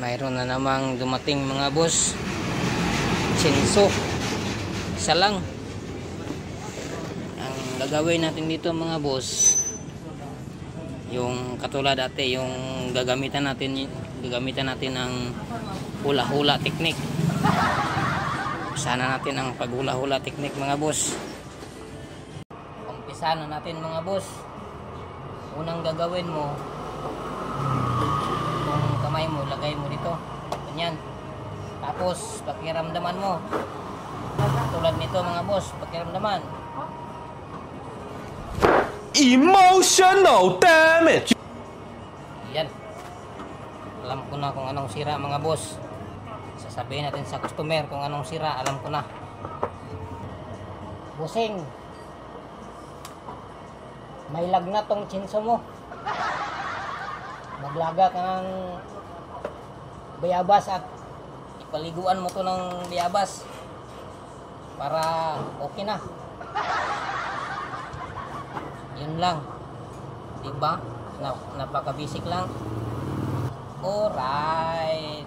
Mayroon na namang dumating mga boss. Chinso. Isa lang. Ang gagawin natin dito mga boss, yung katulad dati, yung gagamitan natin ng hula-hula technique. Sana natin ang paghula-hula technique mga boss. Umpisa na natin mga boss. Unang gagawin mo, yung kamay mo, lagay mo dito. Ganyan. Tapos, pakiramdaman mo. Tulad nito mga boss, pakiramdaman. Emotional damage! Yan. Alam ko na kung anong sira mga boss. Sasabihin natin sa customer kung anong sira, alam ko na. Busing, may lagnat tong chinso mo. Maglaga ka ng bayabas at ipaliguan mo to ng bayabas para okay na. Yun lang, diba? Napaka basic lang. Alright.